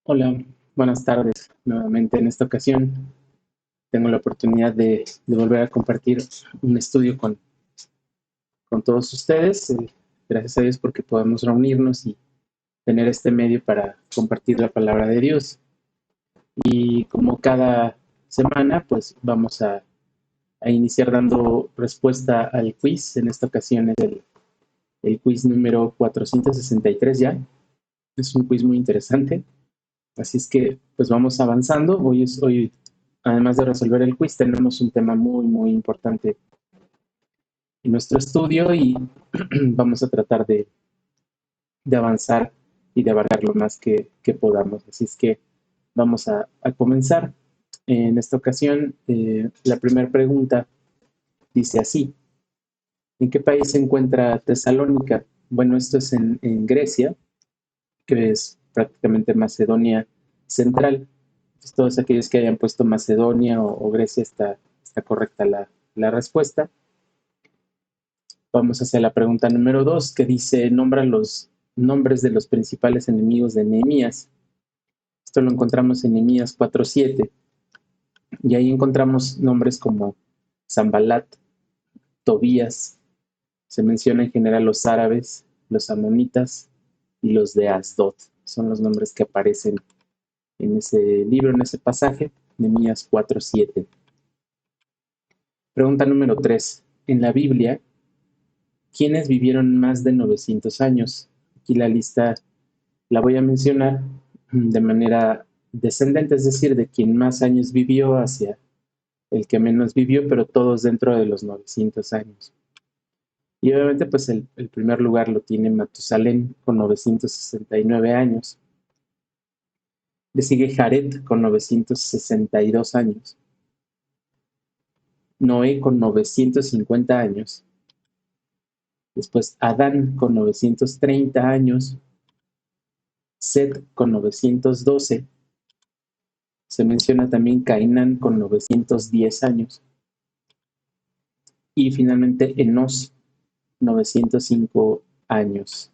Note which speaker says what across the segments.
Speaker 1: Hola, buenas tardes. Nuevamente en esta ocasión tengo la oportunidad de volver a compartir un estudio con todos ustedes. Gracias a Dios porque podemos reunirnos y tener este medio para compartir la palabra de Dios. Y como cada semana, pues vamos a iniciar dando respuesta al quiz. En esta ocasión es el quiz número 463 ya. Es un quiz muy interesante. Así es que, pues vamos avanzando. Hoy, además de resolver el quiz, tenemos un tema muy importante en nuestro estudio y vamos a tratar de avanzar y de abarcar lo más que podamos. Así es que vamos a comenzar. En esta ocasión, la primera pregunta dice así: ¿en qué país se encuentra Tesalónica? Bueno, esto es en Grecia, que es prácticamente Macedonia Central. Entonces, todos aquellos que hayan puesto Macedonia o Grecia está correcta la respuesta. Vamos hacia la pregunta número 2, que dice: nombra los nombres de los principales enemigos de Nehemías. Esto lo encontramos en Nehemías 4:7, y ahí encontramos nombres como Zambalat, Tobías. Se menciona en general los árabes, los amonitas y los de Asdod. Son los nombres que aparecen en ese libro, en ese pasaje, Nehemías 4:7. Pregunta número 3. En la Biblia, ¿quiénes vivieron más de 900 años? Aquí la lista la voy a mencionar de manera descendente, es decir, de quien más años vivió hacia el que menos vivió, pero todos dentro de los 900 años. Y obviamente, pues el primer lugar lo tiene Matusalén con 969 años. Le sigue Jared con 962 años. Noé con 950 años. Después Adán con 930 años. Set con 912. Se menciona también Cainán con 910 años. Y finalmente Enos, 905 años.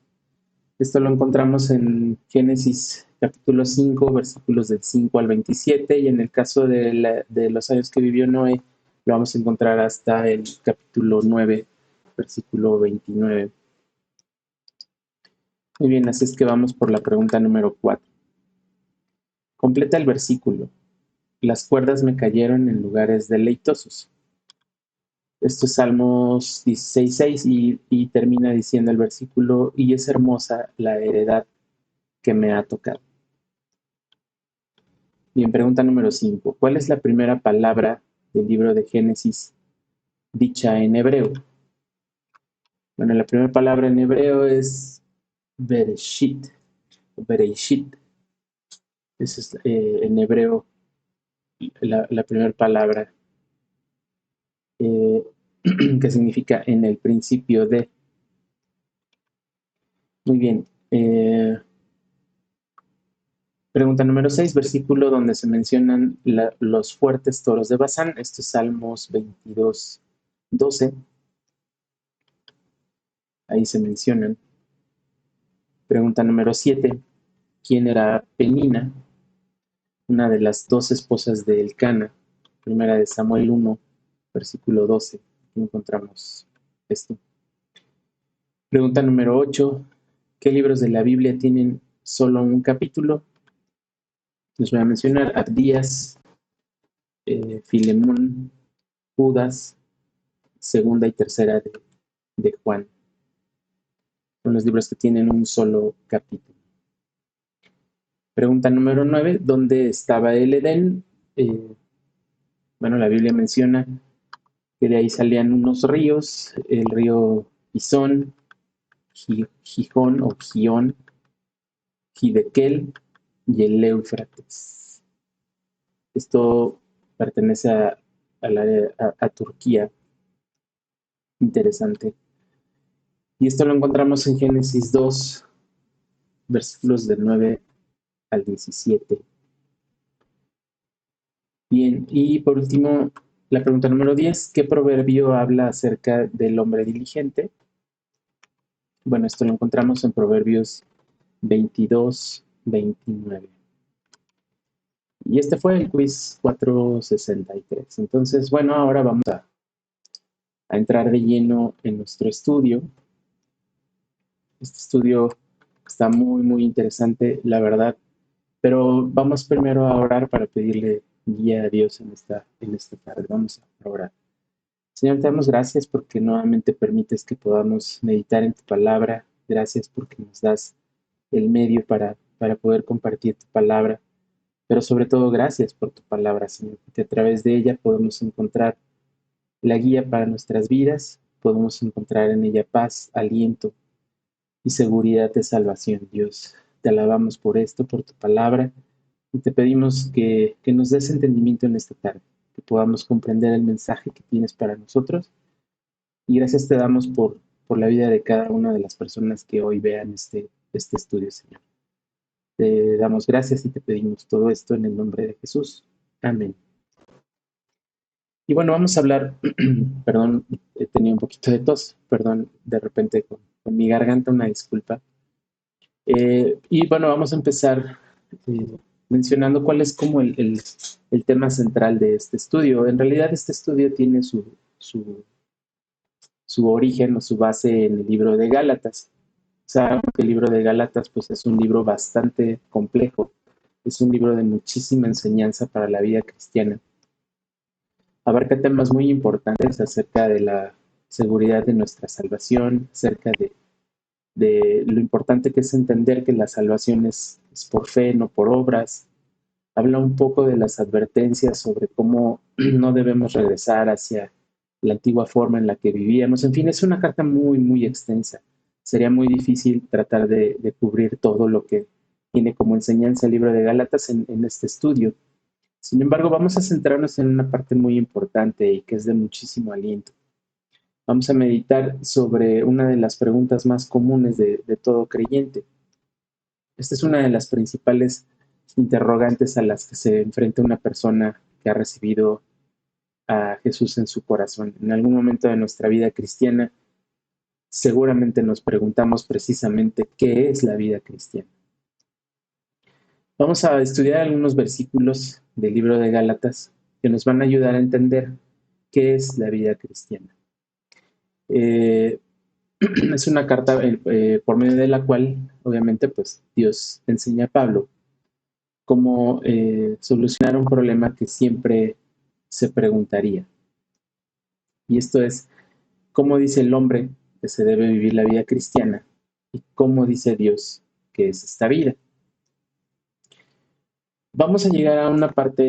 Speaker 1: Esto lo encontramos en Génesis capítulo 5, versículos del 5 al 27, y en el caso de los años que vivió Noé, lo vamos a encontrar hasta el capítulo 9, versículo 29. Muy bien, así es que vamos por la pregunta número 4. Completa el versículo. Las cuerdas me cayeron en lugares deleitosos. Esto es Salmos 16:6 y termina diciendo el versículo: y es hermosa la heredad que me ha tocado. Bien, pregunta número 5. ¿Cuál es la primera palabra del libro de Génesis dicha en hebreo? Bueno, la primera palabra en hebreo es Bereshit. Bereshit. Esa es en hebreo la primera palabra eh, que significa en el principio de. Muy bien. Pregunta número 6, versículo donde se mencionan los fuertes toros de Basán. Esto es Salmos 22:12. Ahí se mencionan. Pregunta número 7. ¿Quién era Penina? Una de las dos esposas de Elcana. Primera de Samuel 1, versículo 12. Aquí encontramos esto. Pregunta número 8. ¿Qué libros de la Biblia tienen solo un capítulo? Les voy a mencionar Abdías, Filemón, Judas, segunda y tercera de Juan. Son los libros que tienen un solo capítulo. Pregunta número 9. ¿Dónde estaba el Edén? Bueno, la Biblia menciona que de ahí salían unos ríos, el río Pisón, Gijón o Gión, Gidequel y el Éufrates. Esto pertenece a Turquía. Interesante. Y esto lo encontramos en Génesis 2, versículos del 9 al 17. Bien, y por último, la pregunta número 10. ¿Qué proverbio habla acerca del hombre diligente? Bueno, esto lo encontramos en Proverbios 22, 29. Y este fue el quiz 463. Entonces, bueno, ahora vamos a entrar de lleno en nuestro estudio. Este estudio está muy, muy interesante, la verdad. Pero vamos primero a orar para pedirle guía a Dios en esta tarde. Vamos a orar. Señor, te damos gracias porque nuevamente permites que podamos meditar en tu palabra. Gracias porque nos das el medio para poder compartir tu palabra. Pero sobre todo, gracias por tu palabra, Señor, porque a través de ella podemos encontrar la guía para nuestras vidas, podemos encontrar en ella paz, aliento y seguridad de salvación. Dios, te alabamos por esto, por tu palabra, y te pedimos que nos des entendimiento en esta tarde, que podamos comprender el mensaje que tienes para nosotros. Y gracias te damos por la vida de cada una de las personas que hoy vean este estudio, Señor. Te damos gracias y te pedimos todo esto en el nombre de Jesús. Amén. Y bueno, vamos a hablar, perdón, he tenido un poquito de tos, perdón, de repente con mi garganta, una disculpa. Y bueno, vamos a empezar mencionando cuál es como el tema central de este estudio. En realidad este estudio tiene su origen o su base en el libro de Gálatas. Sabemos que el libro de Gálatas pues, es un libro bastante complejo, es un libro de muchísima enseñanza para la vida cristiana. Abarca temas muy importantes acerca de la seguridad de nuestra salvación, acerca de lo importante que es entender que la salvación es por fe, no por obras. Habla un poco de las advertencias sobre cómo no debemos regresar hacia la antigua forma en la que vivíamos. En fin, es una carta muy, muy extensa. Sería muy difícil tratar de cubrir todo lo que tiene como enseñanza el libro de Gálatas en este estudio. Sin embargo, vamos a centrarnos en una parte muy importante y que es de muchísimo aliento. Vamos a meditar sobre una de las preguntas más comunes de todo creyente. Esta es una de las principales interrogantes a las que se enfrenta una persona que ha recibido a Jesús en su corazón. En algún momento de nuestra vida cristiana, seguramente nos preguntamos precisamente qué es la vida cristiana. Vamos a estudiar algunos versículos del libro de Gálatas que nos van a ayudar a entender qué es la vida cristiana. Es una carta por medio de la cual, obviamente, pues Dios enseña a Pablo cómo solucionar un problema que siempre se preguntaría. Y esto es, ¿cómo dice el hombre que se debe vivir la vida cristiana? ¿Y cómo dice Dios que es esta vida? Vamos a llegar a una parte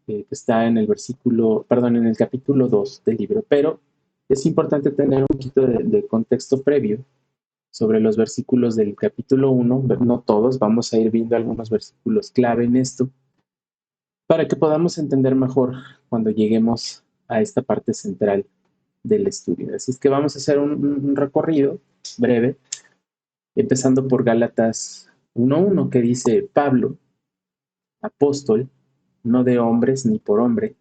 Speaker 1: que está en el en el capítulo 2 del libro, pero es importante tener un poquito de contexto previo sobre los versículos del capítulo 1, no todos, vamos a ir viendo algunos versículos clave en esto, para que podamos entender mejor cuando lleguemos a esta parte central del estudio. Así es que vamos a hacer un recorrido breve, empezando por Gálatas 1:1, que dice: Pablo, apóstol, no de hombres ni por hombre,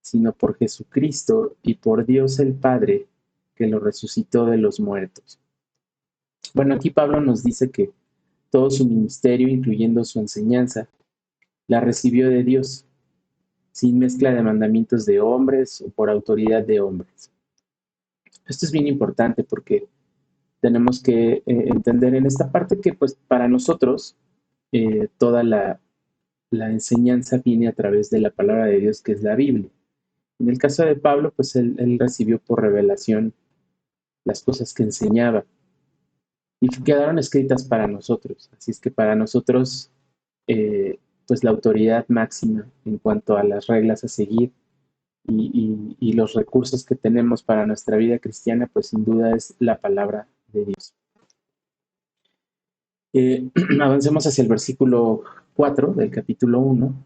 Speaker 1: sino por Jesucristo y por Dios el Padre, que lo resucitó de los muertos. Bueno, aquí Pablo nos dice que todo su ministerio, incluyendo su enseñanza, la recibió de Dios, sin mezcla de mandamientos de hombres o por autoridad de hombres. Esto es bien importante porque tenemos que entender en esta parte que pues para nosotros toda la enseñanza viene a través de la palabra de Dios, que es la Biblia. En el caso de Pablo, pues él recibió por revelación las cosas que enseñaba y quedaron escritas para nosotros. Así es que para nosotros, pues la autoridad máxima en cuanto a las reglas a seguir y los recursos que tenemos para nuestra vida cristiana, pues sin duda es la palabra de Dios. Avancemos hacia el versículo 4 del capítulo 1.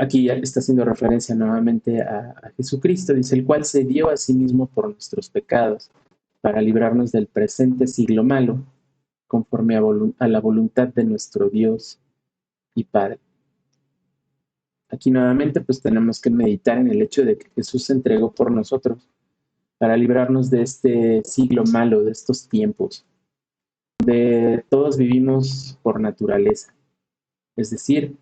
Speaker 1: Aquí ya está haciendo referencia nuevamente a Jesucristo, dice: el cual se dio a sí mismo por nuestros pecados, para librarnos del presente siglo malo, conforme a la voluntad de nuestro Dios y Padre. Aquí nuevamente pues tenemos que meditar en el hecho de que Jesús se entregó por nosotros para librarnos de este siglo malo, de estos tiempos, donde todos vivimos por naturaleza. Es decir,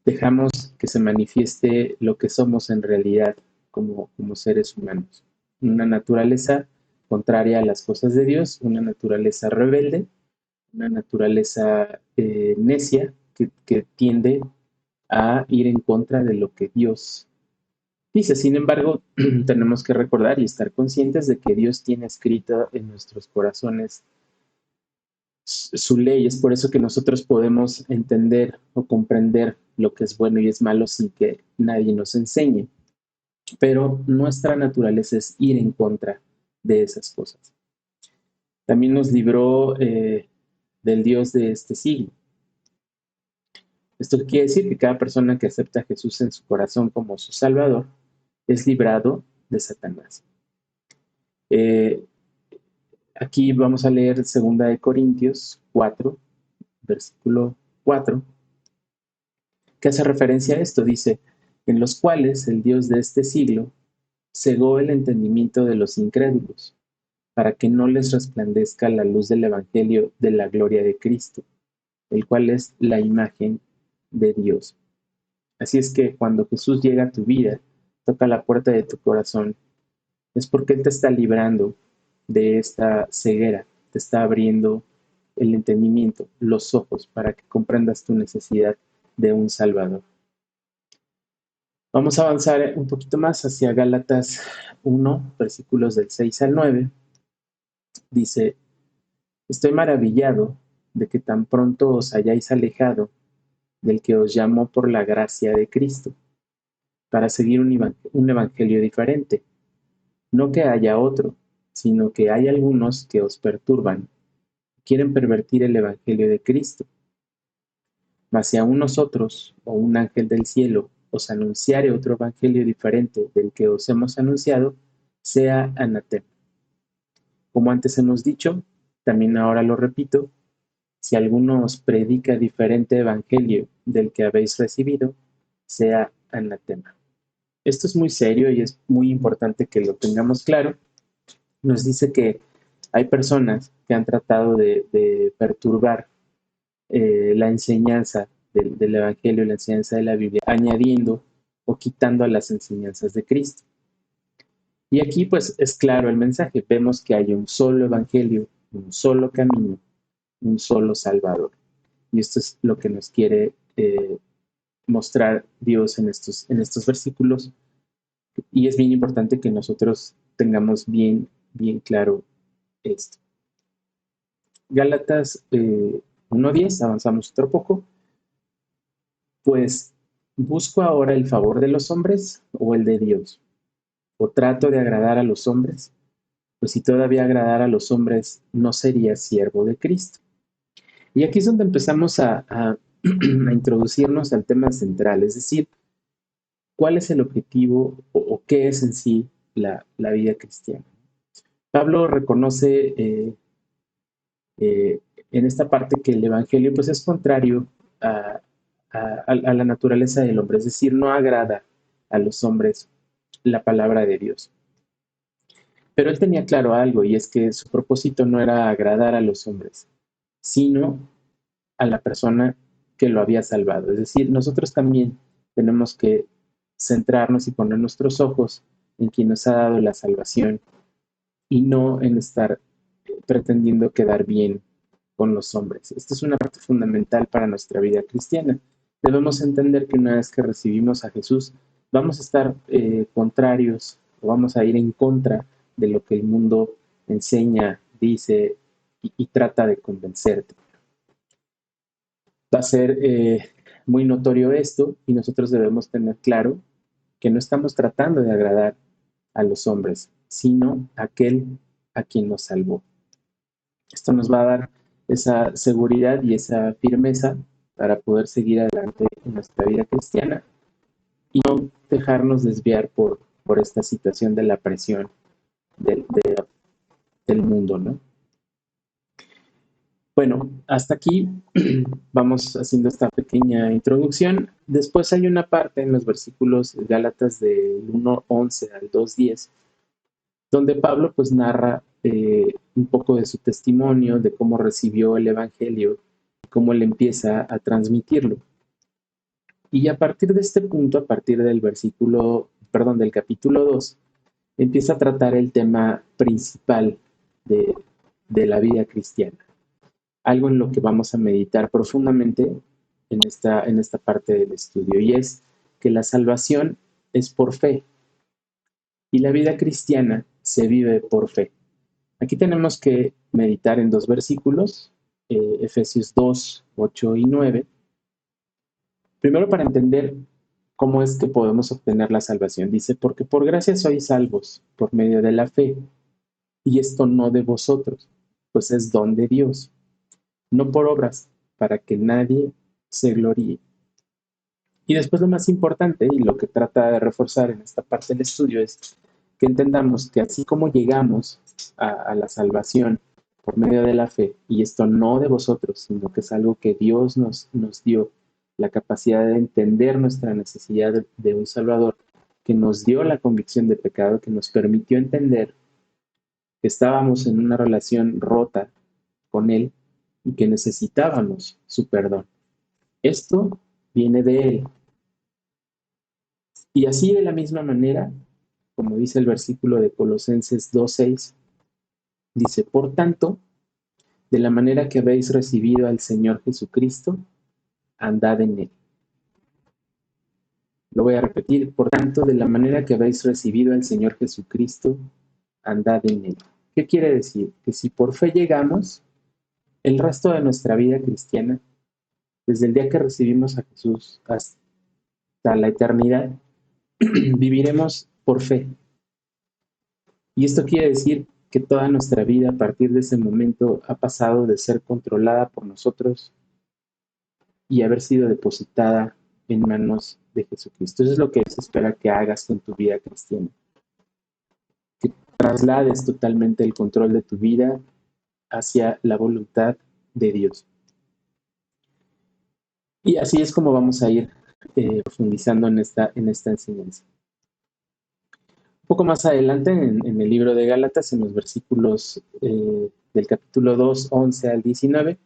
Speaker 1: dejamos que se manifieste lo que somos en realidad como seres humanos. Una naturaleza contraria a las cosas de Dios, una naturaleza rebelde, una naturaleza necia que tiende a ir en contra de lo que Dios dice. Sin embargo, tenemos que recordar y estar conscientes de que Dios tiene escrito en nuestros corazones su ley. Es por eso que nosotros podemos entender o comprender lo que es bueno y es malo sin que nadie nos enseñe. Pero nuestra naturaleza es ir en contra de esas cosas. También nos libró del Dios de este siglo. Esto quiere decir que cada persona que acepta a Jesús en su corazón como su Salvador es librado de Satanás. Aquí vamos a leer 2 Corintios 4, versículo 4, que hace referencia a esto. Dice, en los cuales el Dios de este siglo cegó el entendimiento de los incrédulos, para que no les resplandezca la luz del Evangelio de la gloria de Cristo, el cual es la imagen de Dios. Así es que cuando Jesús llega a tu vida, toca la puerta de tu corazón, es porque Él te está librando de esta ceguera, te está abriendo el entendimiento, los ojos, para que comprendas tu necesidad de un Salvador. Vamos a avanzar un poquito más hacia Gálatas 1, versículos del 6 al 9. Dice, estoy maravillado de que tan pronto os hayáis alejado del que os llamó por la gracia de Cristo, para seguir un evangelio diferente. No que haya otro, sino que hay algunos que os perturban, quieren pervertir el evangelio de Cristo. Mas si aún nosotros, o un ángel del cielo, os anunciare otro evangelio diferente del que os hemos anunciado, sea anatema. Como antes hemos dicho, también ahora lo repito, si alguno os predica diferente evangelio del que habéis recibido, sea anatema. Esto es muy serio y es muy importante que lo tengamos claro. Nos dice que hay personas que han tratado de perturbar la enseñanza del Evangelio, la enseñanza de la Biblia, añadiendo o quitando a las enseñanzas de Cristo. Y aquí pues es claro el mensaje. Vemos que hay un solo Evangelio, un solo camino, un solo Salvador. Y esto es lo que nos quiere mostrar Dios en estos versículos. Y es bien importante que nosotros tengamos bien claro esto. Gálatas 1:10, avanzamos otro poco. Pues, ¿busco ahora el favor de los hombres o el de Dios? ¿O trato de agradar a los hombres? Pues si todavía agradar a los hombres, no sería siervo de Cristo. Y aquí es donde empezamos a introducirnos al tema central, es decir, ¿cuál es el objetivo o qué es en sí la vida cristiana? Pablo reconoce en esta parte que el Evangelio pues, es contrario a la naturaleza del hombre, es decir, no agrada a los hombres la palabra de Dios. Pero él tenía claro algo, y es que su propósito no era agradar a los hombres, sino a la persona que lo había salvado. Es decir, nosotros también tenemos que centrarnos y poner nuestros ojos en quien nos ha dado la salvación y no en estar pretendiendo quedar bien con los hombres. Esta es una parte fundamental para nuestra vida cristiana. Debemos entender que una vez que recibimos a Jesús, vamos a estar contrarios o vamos a ir en contra de lo que el mundo enseña, dice y trata de convencerte. Va a ser muy notorio esto y nosotros debemos tener claro que no estamos tratando de agradar a los hombres, sino a aquel a quien nos salvó. Esto nos va a dar esa seguridad y esa firmeza para poder seguir adelante en nuestra vida cristiana y no dejarnos desviar por esta situación de la presión del mundo, ¿no? Bueno, hasta aquí vamos haciendo esta pequeña introducción. Después hay una parte en los versículos de Gálatas del 1:11 al 2:10, donde Pablo pues narra un poco de su testimonio, de cómo recibió el Evangelio, cómo él empieza a transmitirlo. Y a partir de este punto, a partir del del capítulo 2, empieza a tratar el tema principal de, de la vida cristiana. Algo en lo que vamos a meditar profundamente en esta parte del estudio, y es que la salvación es por fe y la vida cristiana se vive por fe. Aquí tenemos que meditar en dos versículos, Efesios 2, 8 y 9. Primero, para entender cómo es que podemos obtener la salvación. Dice, porque por gracia sois salvos por medio de la fe, y esto no de vosotros, pues es don de Dios, no por obras, para que nadie se gloríe. Y después lo más importante, y lo que trata de reforzar en esta parte del estudio, es que entendamos que así como llegamos a la salvación por medio de la fe, y esto no de vosotros, sino que es algo que Dios nos dio, la capacidad de entender nuestra necesidad de un Salvador, que nos dio la convicción de pecado, que nos permitió entender que estábamos en una relación rota con Él y que necesitábamos su perdón. Esto viene de Él. Y así de la misma manera, como dice el versículo de Colosenses 2:6, dice, por tanto, de la manera que habéis recibido al Señor Jesucristo, andad en Él. Lo voy a repetir, por tanto, de la manera que habéis recibido al Señor Jesucristo, andad en Él. ¿Qué quiere decir? Que si por fe llegamos, el resto de nuestra vida cristiana, desde el día que recibimos a Jesús hasta la eternidad, viviremos por fe. Y esto quiere decir que toda nuestra vida a partir de ese momento ha pasado de ser controlada por nosotros y haber sido depositada en manos de Jesucristo. Eso es lo que se espera que hagas con tu vida cristiana. Que traslades totalmente el control de tu vida hacia la voluntad de Dios. Y así es como vamos a ir profundizando en esta enseñanza. Un poco más adelante en el libro de Gálatas, en los versículos del capítulo 2, 11 al 19,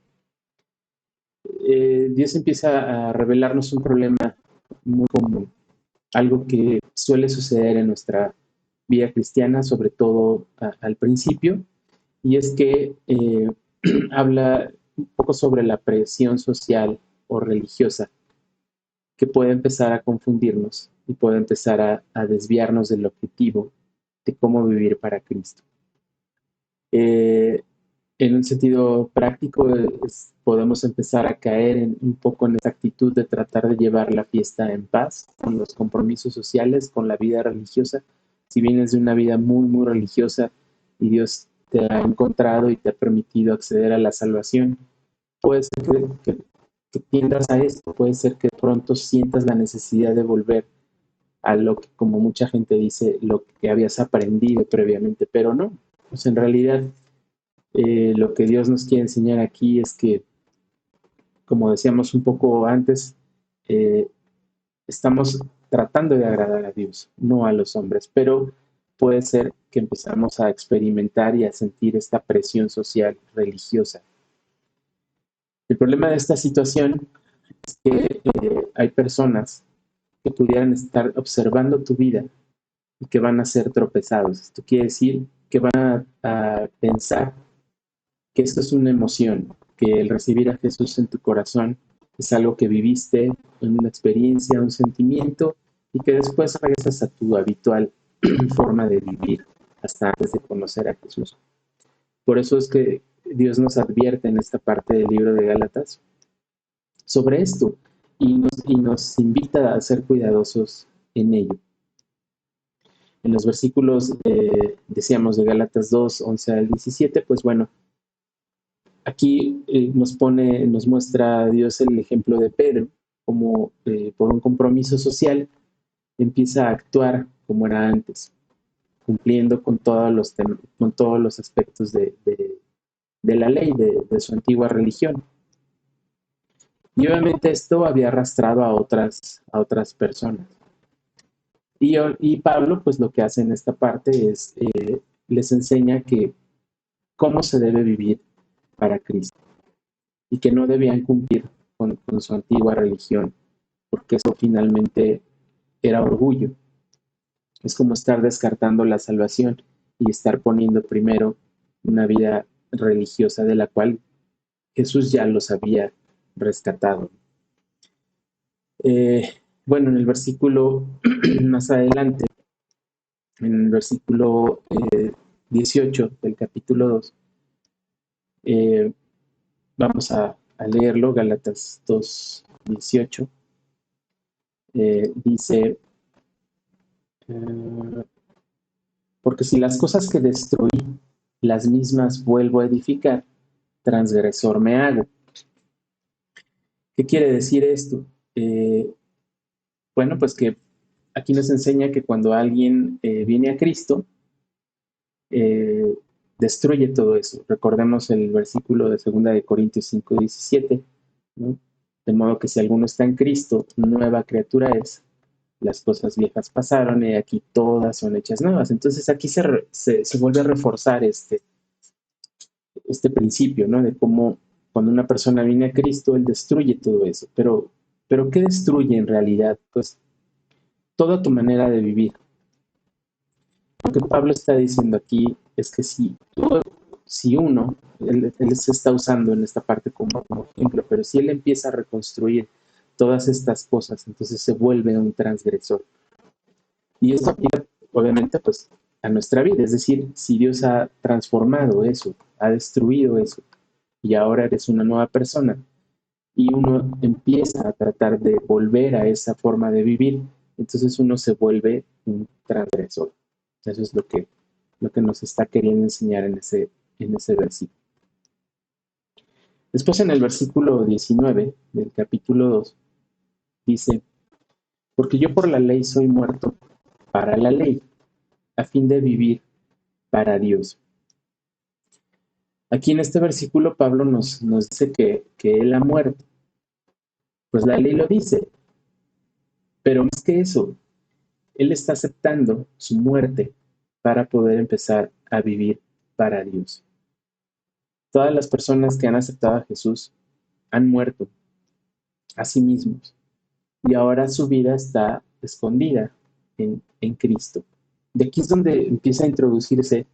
Speaker 1: Dios empieza a revelarnos un problema muy común, algo que suele suceder en nuestra vida cristiana, sobre todo al principio, y es que habla un poco sobre la presión social o religiosa que puede empezar a confundirnos y puede empezar a desviarnos del objetivo de cómo vivir para Cristo. En un sentido práctico, podemos empezar a caer un poco en esa actitud de tratar de llevar la fiesta en paz, con los compromisos sociales, con la vida religiosa. Si vienes de una vida muy, muy religiosa y Dios te ha encontrado y te ha permitido acceder a la salvación, puede ser que tiendas a esto, puede ser que pronto sientas la necesidad de volver a lo que, como mucha gente dice, lo que habías aprendido previamente, pero no. Pues en realidad, lo que Dios nos quiere enseñar aquí es que, como decíamos un poco antes, estamos tratando de agradar a Dios, no a los hombres, pero puede ser que empezamos a experimentar y a sentir esta presión social religiosa. El problema de esta situación es que hay personas que pudieran estar observando tu vida y que van a ser tropezados. Esto quiere decir que van a pensar que esto es una emoción, que el recibir a Jesús en tu corazón es algo que viviste, en una experiencia, un sentimiento, y que después regresas a tu habitual forma de vivir hasta antes de conocer a Jesús. Por eso es que Dios nos advierte en esta parte del libro de Gálatas sobre esto y nos invita a ser cuidadosos en ello. En los versículos, decíamos, de Gálatas 2, 11 al 17, pues bueno, aquí nos muestra a Dios el ejemplo de Pedro, como por un compromiso social empieza a actuar como era antes, cumpliendo con todos los aspectos de la ley, de su antigua religión. Y obviamente esto había arrastrado a otras personas. Y Pablo, pues lo que hace en esta parte es, les enseña que cómo se debe vivir para Cristo y que no debían cumplir con su antigua religión, porque eso finalmente era orgullo. Es como estar descartando la salvación y estar poniendo primero una vida religiosa de la cual Jesús ya los había rescatado. Bueno, en el versículo más adelante, en el versículo 18 del capítulo 2, vamos a leerlo, Gálatas 2, 18. Dice, porque si las cosas que destruí, las mismas vuelvo a edificar, transgresor me hago. ¿Qué quiere decir esto? Bueno, pues que aquí nos enseña que cuando alguien viene a Cristo, destruye todo eso. Recordemos el versículo de 2 de Corintios 5, 17, ¿no? De modo que si alguno está en Cristo, nueva criatura es, las cosas viejas pasaron y aquí todas son hechas nuevas. Entonces aquí se vuelve a reforzar este principio, ¿no? De cómo cuando una persona viene a Cristo, Él destruye todo eso. Pero ¿qué destruye en realidad? Pues toda tu manera de vivir. Lo que Pablo está diciendo aquí es que si uno, él se está usando en esta parte como ejemplo, pero si él empieza a reconstruir todas estas cosas, entonces se vuelve un transgresor. Y esto aplica, obviamente, pues a nuestra vida. Es decir, si Dios ha transformado eso, ha destruido eso, y ahora eres una nueva persona, y uno empieza a tratar de volver a esa forma de vivir, entonces uno se vuelve un transgresor. Eso es lo que nos está queriendo enseñar en ese versículo. Después en el versículo 19 del capítulo 2 dice, porque yo por la ley soy muerto para la ley, a fin de vivir para Dios. Aquí en este versículo Pablo nos dice que él ha muerto. Pues la ley lo dice, pero más que eso, él está aceptando su muerte para poder empezar a vivir para Dios. Todas las personas que han aceptado a Jesús han muerto a sí mismos y ahora su vida está escondida en Cristo. De aquí es donde empieza a introducirse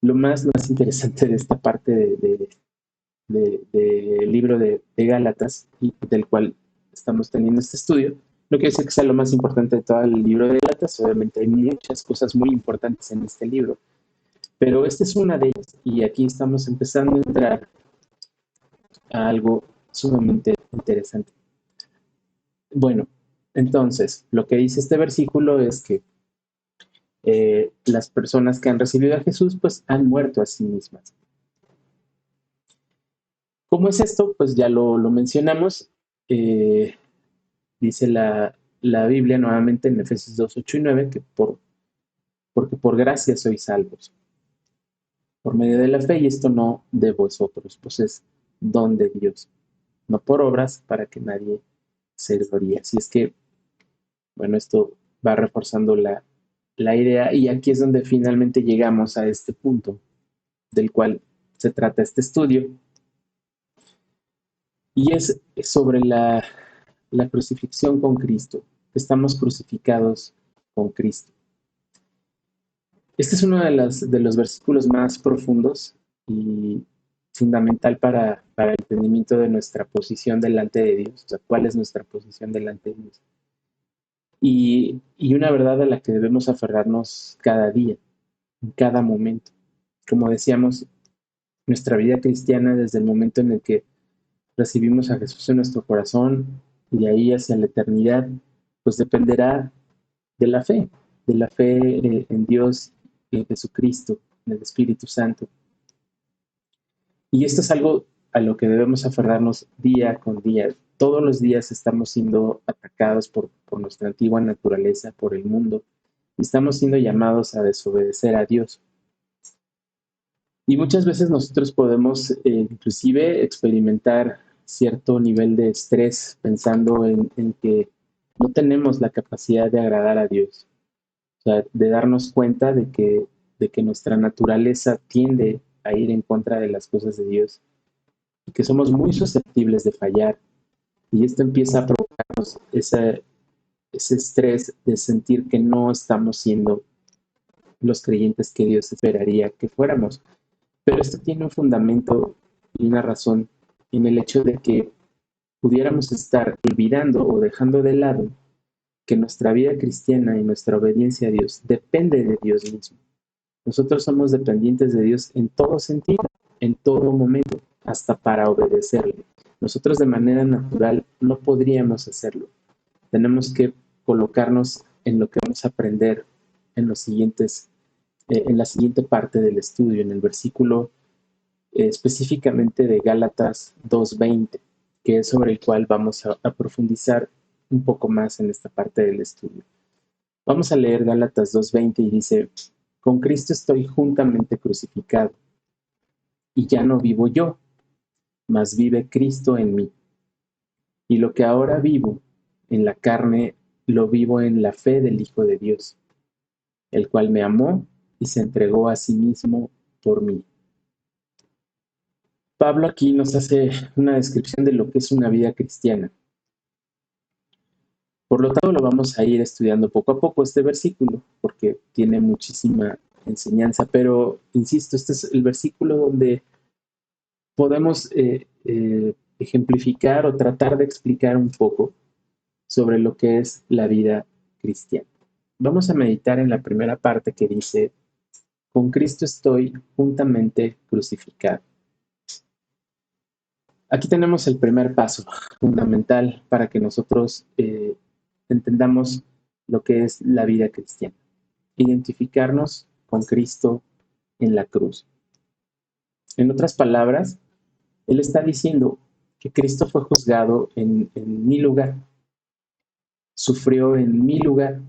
Speaker 1: lo más interesante de esta parte del libro de Gálatas, y del cual estamos teniendo este estudio. No quiere decir que sea lo más importante de todo el libro de Gálatas, obviamente hay muchas cosas muy importantes en este libro, pero esta es una de ellas, y aquí estamos empezando a entrar a algo sumamente interesante. Bueno, entonces, lo que dice este versículo es que las personas que han recibido a Jesús, pues han muerto a sí mismas. ¿Cómo es esto? Pues ya lo mencionamos. Dice la Biblia nuevamente en Efesios 2, 8 y 9, que porque por gracia sois salvos, por medio de la fe, y esto no de vosotros, pues es don de Dios, no por obras para que nadie se gloríe. Así es que, bueno, esto va reforzando la idea, y aquí es donde finalmente llegamos a este punto del cual se trata este estudio, y es sobre la crucifixión con Cristo. Estamos crucificados con Cristo. Este es uno de los versículos más profundos y fundamental para el entendimiento de nuestra posición delante de Dios, o sea, cuál es nuestra posición delante de Dios. Y una verdad a la que debemos aferrarnos cada día, en cada momento. Como decíamos, nuestra vida cristiana, desde el momento en el que recibimos a Jesús en nuestro corazón y de ahí hacia la eternidad, pues dependerá de la fe en Dios, en Jesucristo, en el Espíritu Santo. Y esto es algo a lo que debemos aferrarnos día con día. Todos los días estamos siendo atacados por nuestra antigua naturaleza, por el mundo, y estamos siendo llamados a desobedecer a Dios. Y muchas veces nosotros podemos inclusive experimentar cierto nivel de estrés pensando en que no tenemos la capacidad de agradar a Dios. O sea, de darnos cuenta de que nuestra naturaleza tiende a ir en contra de las cosas de Dios y que somos muy susceptibles de fallar. Y esto empieza a provocar ese estrés de sentir que no estamos siendo los creyentes que Dios esperaría que fuéramos. Pero esto tiene un fundamento y una razón en el hecho de que pudiéramos estar olvidando o dejando de lado que nuestra vida cristiana y nuestra obediencia a Dios depende de Dios mismo. Nosotros somos dependientes de Dios en todo sentido, en todo momento, hasta para obedecerle. Nosotros de manera natural no podríamos hacerlo. Tenemos que colocarnos en lo que vamos a aprender en los siguientes, en la siguiente parte del estudio, en el versículo específicamente de Gálatas 2:20, que es sobre el cual vamos a profundizar un poco más en esta parte del estudio. Vamos a leer Gálatas 2:20 y dice: con Cristo estoy juntamente crucificado, y ya no vivo yo, mas vive Cristo en mí. Y lo que ahora vivo en la carne, lo vivo en la fe del Hijo de Dios, el cual me amó y se entregó a sí mismo por mí. Pablo aquí nos hace una descripción de lo que es una vida cristiana. Por lo tanto, lo vamos a ir estudiando poco a poco este versículo, porque tiene muchísima enseñanza, pero insisto, este es el versículo donde podemos ejemplificar o tratar de explicar un poco sobre lo que es la vida cristiana. Vamos a meditar en la primera parte que dice: con Cristo estoy juntamente crucificado. Aquí tenemos el primer paso fundamental para que nosotros entendamos lo que es la vida cristiana. Identificarnos con Cristo en la cruz. En otras palabras, Él está diciendo que Cristo fue juzgado en mi lugar, sufrió en mi lugar.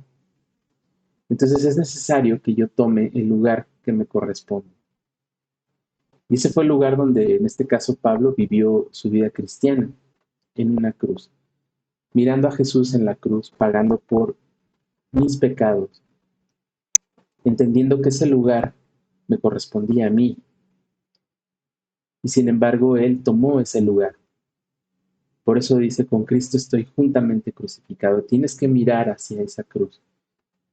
Speaker 1: Entonces es necesario que yo tome el lugar que me corresponde. Y ese fue el lugar donde, en este caso, Pablo vivió su vida cristiana, en una cruz, mirando a Jesús en la cruz, pagando por mis pecados, entendiendo que ese lugar me correspondía a mí. Y sin embargo, Él tomó ese lugar. Por eso dice: con Cristo estoy juntamente crucificado. Tienes que mirar hacia esa cruz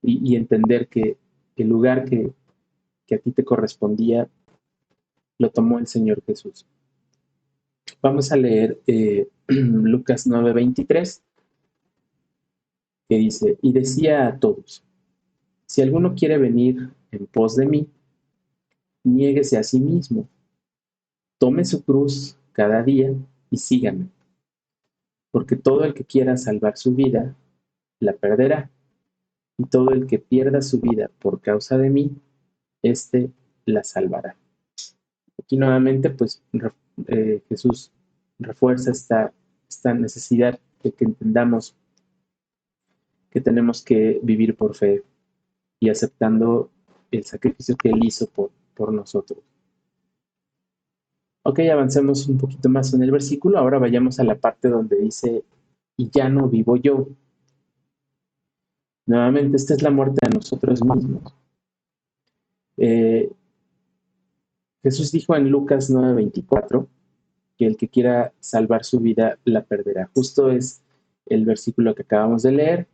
Speaker 1: y entender que el lugar que a ti te correspondía lo tomó el Señor Jesús. Vamos a leer Lucas 9:23, que dice: y decía a todos: si alguno quiere venir en pos de mí, niéguese a sí mismo, tome su cruz cada día y sígame. Porque todo el que quiera salvar su vida, la perderá, y todo el que pierda su vida por causa de mí, éste la salvará. Aquí nuevamente, pues Jesús refuerza esta necesidad de que entendamos que tenemos que vivir por fe y aceptando el sacrificio que Él hizo por nosotros. Ok, avancemos un poquito más en el versículo. Ahora vayamos a la parte donde dice: y ya no vivo yo. Nuevamente, esta es la muerte de nosotros mismos. Jesús dijo en Lucas 9:24 que el que quiera salvar su vida la perderá. Justo es el versículo que acabamos de leer,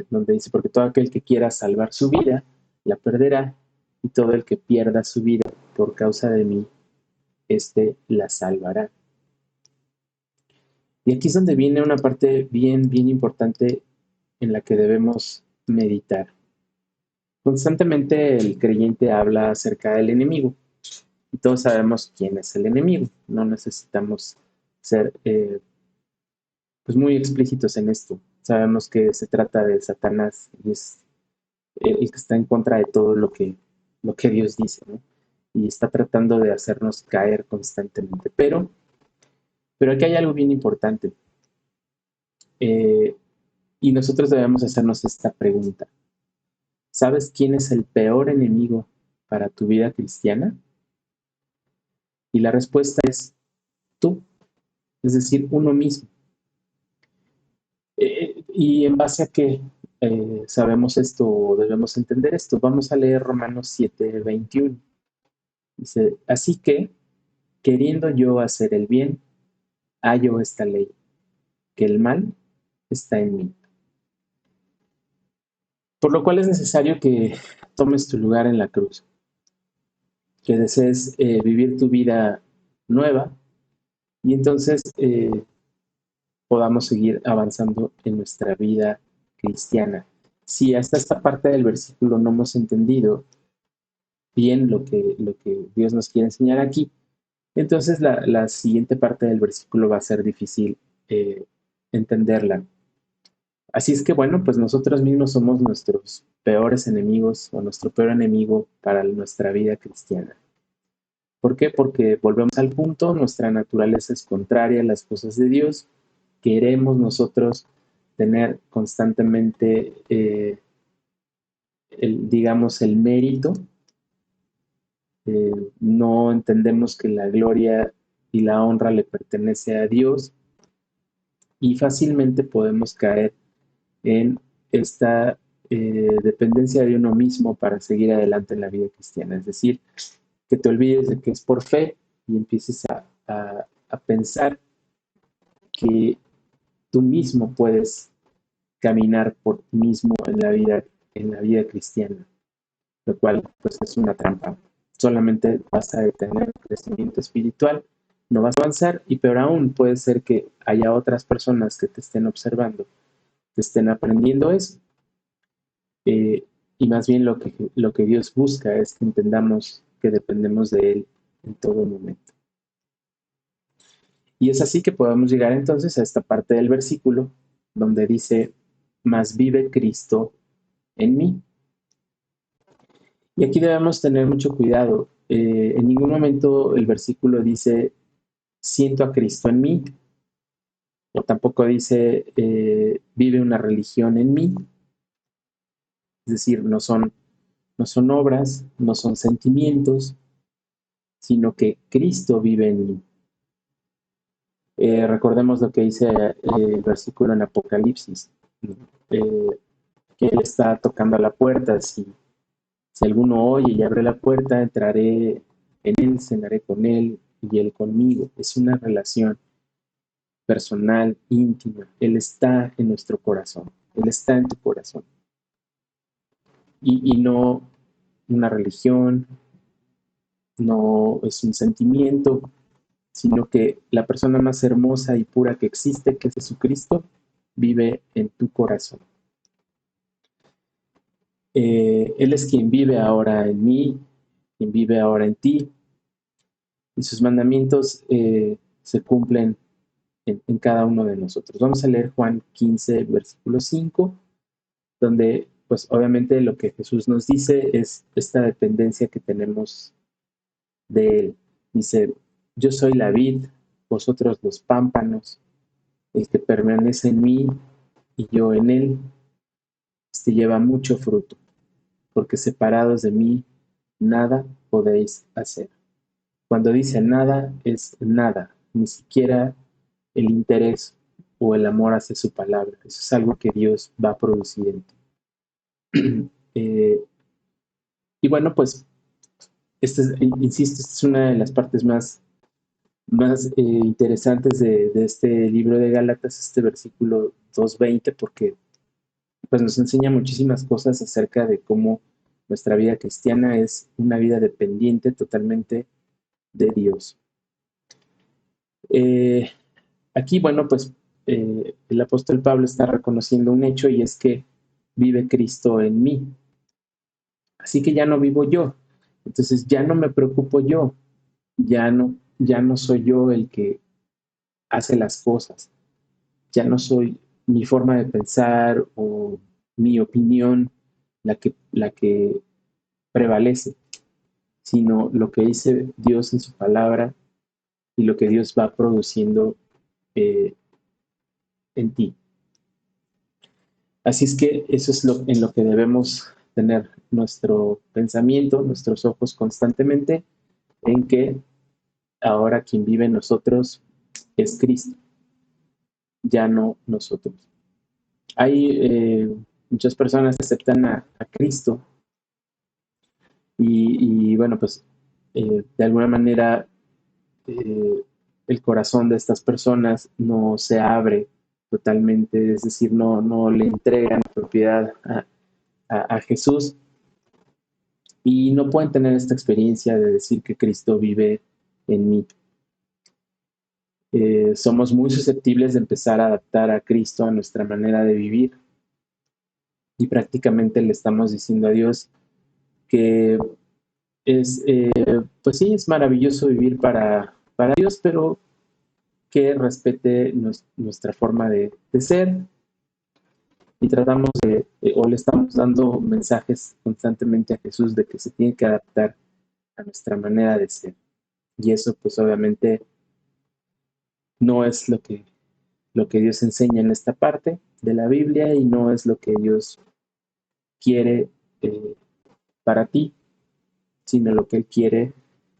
Speaker 1: donde dice: porque todo aquel que quiera salvar su vida la perderá, y todo el que pierda su vida por causa de mí, éste la salvará. Y aquí es donde viene una parte bien, bien importante en la que debemos meditar. Constantemente el creyente habla acerca del enemigo, y todos sabemos quién es el enemigo. No necesitamos ser pues muy explícitos en esto. Sabemos que se trata de Satanás, y es el que está en contra de todo lo que Dios dice, ¿no? Y está tratando de hacernos caer constantemente. Pero aquí hay algo bien importante. Y nosotros debemos hacernos esta pregunta: ¿sabes quién es el peor enemigo para tu vida cristiana? Y la respuesta es tú, es decir, uno mismo. Y en base a qué sabemos esto o debemos entender esto, vamos a leer Romanos 7:21. Dice: así que, queriendo yo hacer el bien, hallo esta ley, que el mal está en mí. Por lo cual es necesario que tomes tu lugar en la cruz, que desees vivir tu vida nueva y entonces podamos seguir avanzando en nuestra vida cristiana. Si hasta esta parte del versículo no hemos entendido bien lo que Dios nos quiere enseñar aquí, entonces la siguiente parte del versículo va a ser difícil entenderla. Así es que bueno, pues nosotros mismos somos nuestros peores enemigos o nuestro peor enemigo para nuestra vida cristiana. ¿Por qué? Porque volvemos al punto, nuestra naturaleza es contraria a las cosas de Dios, queremos nosotros tener constantemente, digamos, el mérito, no entendemos que la gloria y la honra le pertenece a Dios y fácilmente podemos caer en esta dependencia de uno mismo para seguir adelante en la vida cristiana. Es decir, que te olvides de que es por fe y empieces a pensar que tú mismo puedes caminar por ti mismo en la vida cristiana, lo cual pues es una trampa. Solamente vas a detener crecimiento espiritual, no vas a avanzar y peor aún puede ser que haya otras personas que te estén observando, te estén aprendiendo eso. Y más bien lo que Dios busca es que entendamos que dependemos de Él en todo momento. Y es así que podemos llegar entonces a esta parte del versículo donde dice, mas vive Cristo en mí. Y aquí debemos tener mucho cuidado. En ningún momento el versículo dice, siento a Cristo en mí, o tampoco dice, vive una religión en mí. Es decir, no son obras, no son sentimientos, sino que Cristo vive en mí. Recordemos lo que dice el versículo en Apocalipsis, eh, que Él está tocando a la puerta. Si alguno oye y abre la puerta, entraré en Él, cenaré con Él y Él conmigo. Es una relación personal, íntima. Él está en nuestro corazón, Él está en tu corazón. Y no una religión, no es un sentimiento, sino que la persona más hermosa y pura que existe, que es Jesucristo, vive en tu corazón. Él es quien vive ahora en mí, quien vive ahora en ti, y sus mandamientos se cumplen en cada uno de nosotros. Vamos a leer Juan 15, versículo 5, donde pues obviamente lo que Jesús nos dice es esta dependencia que tenemos de Él. Dice, yo soy la vid, vosotros los pámpanos, el que permanece en mí y yo en él, este lleva mucho fruto, porque separados de mí, nada podéis hacer. Cuando dice nada, es nada, ni siquiera el interés o el amor hacia su palabra. Eso es algo que Dios va a producir en ti. Y bueno, pues, insisto, esta es una de las partes más interesantes de este libro de Gálatas, este versículo 2:20, porque pues nos enseña muchísimas cosas acerca de cómo nuestra vida cristiana es una vida dependiente totalmente de Dios. Aquí, bueno, pues el apóstol Pablo está reconociendo un hecho y es que vive Cristo en mí. Así que ya no vivo yo. Entonces ya no me preocupo yo. Ya no soy yo el que hace las cosas. Ya no soy mi forma de pensar o mi opinión la que prevalece, sino lo que dice Dios en su palabra y lo que Dios va produciendo eh, en ti. Así es que eso es en lo que debemos tener nuestro pensamiento, nuestros ojos constantemente, en que ahora quien vive en nosotros es Cristo, ya no nosotros. Hay muchas personas que aceptan a Cristo y bueno, pues de alguna manera el corazón de estas personas no se abre totalmente, es decir, no le entregan propiedad a Jesús y no pueden tener esta experiencia de decir que Cristo vive en mí. Somos muy susceptibles de empezar a adaptar a Cristo a nuestra manera de vivir y prácticamente le estamos diciendo a Dios que pues sí, es maravilloso vivir para Dios, pero que respete nuestra forma de ser y tratamos o le estamos dando mensajes constantemente a Jesús de que se tiene que adaptar a nuestra manera de ser. Y eso pues obviamente no es lo que Dios enseña en esta parte de la Biblia y no es lo que Dios quiere eh, para ti, sino lo que Él quiere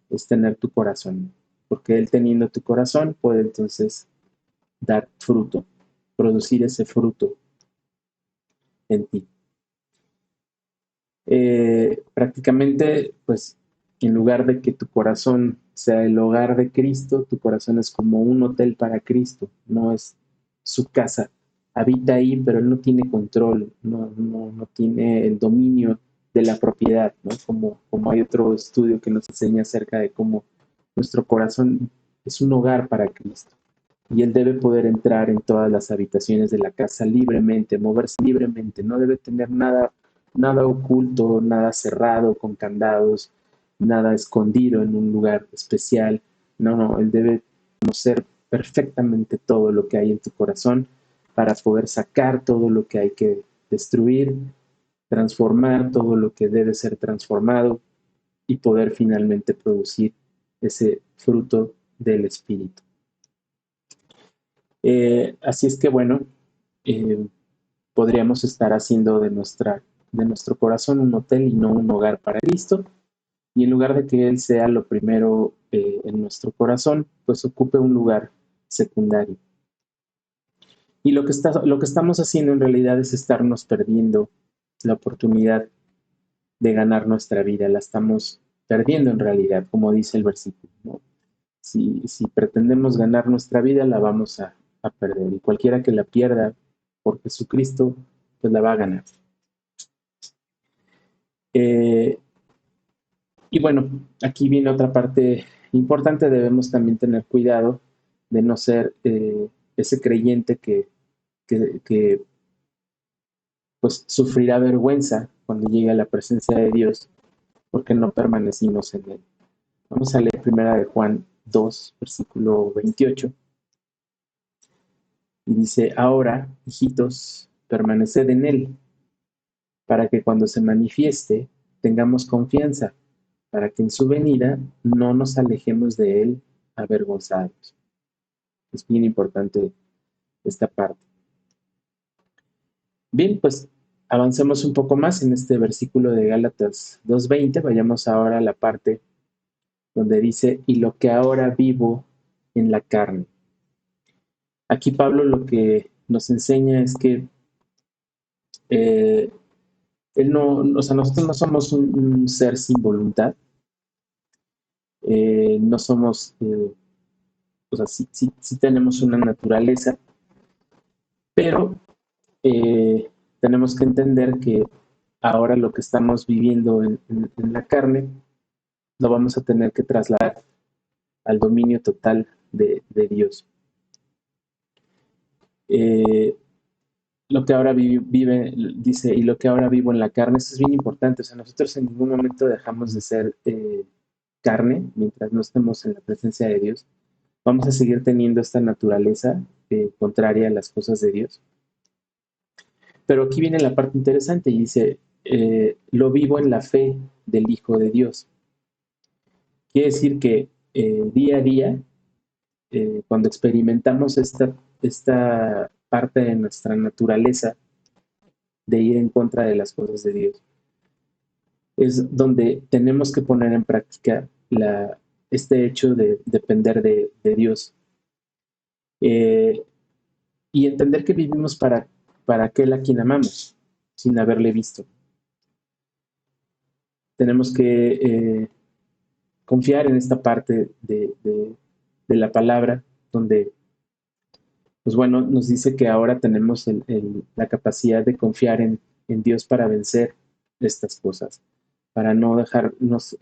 Speaker 1: es tener tu corazón, porque Él teniendo tu corazón puede entonces dar fruto, producir ese fruto en ti. Prácticamente, pues, en lugar de que tu corazón sea el hogar de Cristo, tu corazón es como un hotel para Cristo, no es su casa. Habita ahí, pero Él no tiene control, no tiene el dominio de la propiedad, ¿no? Como hay otro estudio que nos enseña acerca de cómo nuestro corazón es un hogar para Cristo y Él debe poder entrar en todas las habitaciones de la casa libremente, moverse libremente, no debe tener nada oculto, nada cerrado con candados, nada escondido en un lugar especial. No, Él debe conocer perfectamente todo lo que hay en tu corazón para poder sacar todo lo que hay que destruir, transformar todo lo que debe ser transformado y poder finalmente producir ese fruto del Espíritu. Así es que bueno, eh, podríamos estar haciendo de nuestro corazón un hotel y no un hogar para Cristo. Y en lugar de que Él sea lo primero en nuestro corazón, pues ocupe un lugar secundario. Y lo que estamos haciendo en realidad es estarnos perdiendo la oportunidad de ganar nuestra vida. La estamos perdiendo en realidad, como dice el versículo, ¿no? Si pretendemos ganar nuestra vida, la vamos a perder. Y cualquiera que la pierda por Jesucristo, pues la va a ganar. Eh, y bueno, aquí viene otra parte importante. Debemos también tener cuidado de no ser ese creyente que pues sufrirá vergüenza cuando llegue a la presencia de Dios porque no permanecimos en él. Vamos a leer primera de Juan 2, versículo 28. Y dice, ahora, hijitos, permaneced en él, para que cuando se manifieste tengamos confianza, para que en su venida no nos alejemos de él avergonzados. Es bien importante esta parte. Bien, pues avancemos un poco más en este versículo de Gálatas 2:20. Vayamos ahora a la parte donde dice, y lo que ahora vivo en la carne. Aquí Pablo lo que nos enseña es que él no, o sea, nosotros no somos un ser sin voluntad, no somos, o sea, sí tenemos una naturaleza, pero tenemos que entender que ahora lo que estamos viviendo en la carne lo vamos a tener que trasladar al dominio total de Dios. Lo que ahora vive, dice, y lo que ahora vivo en la carne, eso es bien importante. O sea, nosotros en ningún momento dejamos de ser carne mientras no estemos en la presencia de Dios. Vamos a seguir teniendo esta naturaleza contraria a las cosas de Dios. Pero aquí viene la parte interesante y dice, lo vivo en la fe del Hijo de Dios. Quiere decir que día a día, cuando experimentamos esta parte de nuestra naturaleza de ir en contra de las cosas de Dios, es donde tenemos que poner en práctica este hecho de depender de Dios y entender que vivimos para aquel a quien amamos, sin haberle visto. Tenemos que confiar en esta parte de la palabra, donde pues bueno, nos dice que ahora tenemos la capacidad de confiar en Dios para vencer estas cosas, para no dejarnos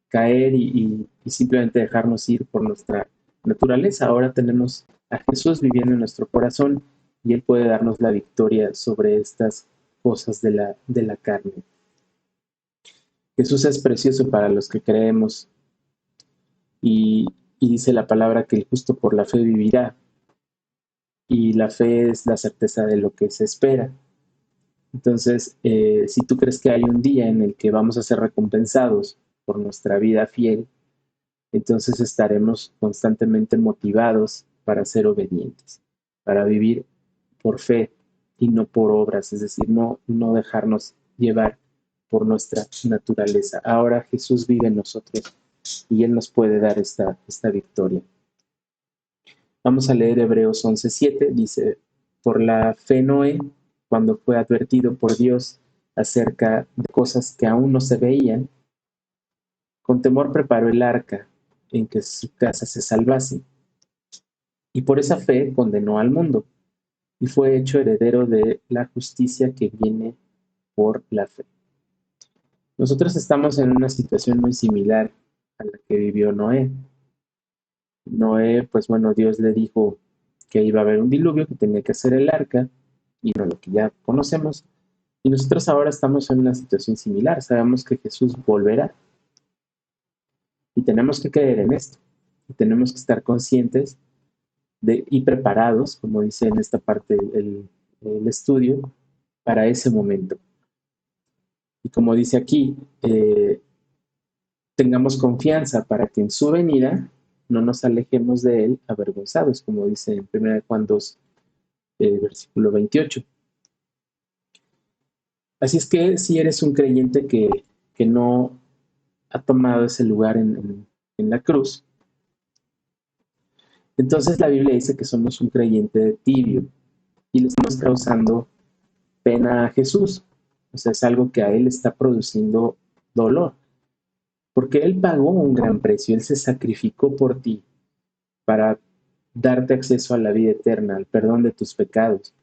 Speaker 1: caer y simplemente dejarnos ir por nuestra naturaleza. Ahora tenemos a Jesús viviendo en nuestro corazón y Él puede darnos la victoria sobre estas cosas de la carne. Jesús es precioso para los que creemos y dice la palabra que el justo por la fe vivirá, y la fe es la certeza de lo que se espera. Entonces, si tú crees que hay un día en el que vamos a ser recompensados por nuestra vida fiel, entonces estaremos constantemente motivados para ser obedientes, para vivir por fe y no por obras, es decir, no dejarnos llevar por nuestra naturaleza. Ahora Jesús vive en nosotros y Él nos puede dar esta victoria. Vamos a leer Hebreos 11:7, dice, por la fe Noé, cuando fue advertido por Dios acerca de cosas que aún no se veían, con temor preparó el arca en que su casa se salvase, y por esa fe condenó al mundo, y fue hecho heredero de la justicia que viene por la fe. Nosotros estamos en una situación muy similar a la que vivió Noé. Noé, pues bueno, Dios le dijo que iba a haber un diluvio, que tenía que hacer el arca, y bueno, lo que ya conocemos. Y nosotros ahora estamos en una situación similar. Sabemos que Jesús volverá y tenemos que creer en esto. Y tenemos que estar conscientes y preparados, como dice en esta parte el estudio, para ese momento. Y como dice aquí, tengamos confianza para que en su venida no nos alejemos de él avergonzados, como dice en 1 Juan 2, versículo 28. Así es que si eres un creyente que no ha tomado ese lugar en la cruz, entonces la Biblia dice que somos un creyente tibio y le estamos causando pena a Jesús. O sea, es algo que a Él está produciendo dolor. Porque Él pagó un gran precio, Él se sacrificó por ti para darte acceso a la vida eterna, al perdón de tus pecados.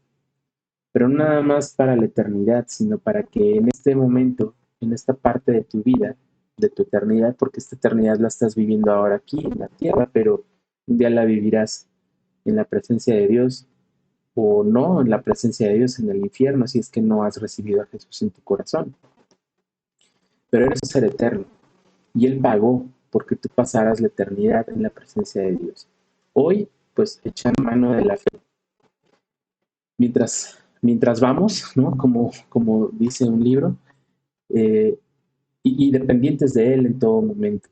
Speaker 1: Pero no nada más para la eternidad, sino para que en este momento, en esta parte de tu vida, de tu eternidad, porque esta eternidad la estás viviendo ahora aquí en la tierra, pero un día la vivirás en la presencia de Dios o no en la presencia de Dios en el infierno si es que no has recibido a Jesús en tu corazón. Pero eres un ser eterno y Él pagó porque tú pasaras la eternidad en la presencia de Dios. Hoy, pues, echar mano de la fe. Mientras vamos, ¿no? Como dice un libro, eh, y dependientes de Él en todo momento.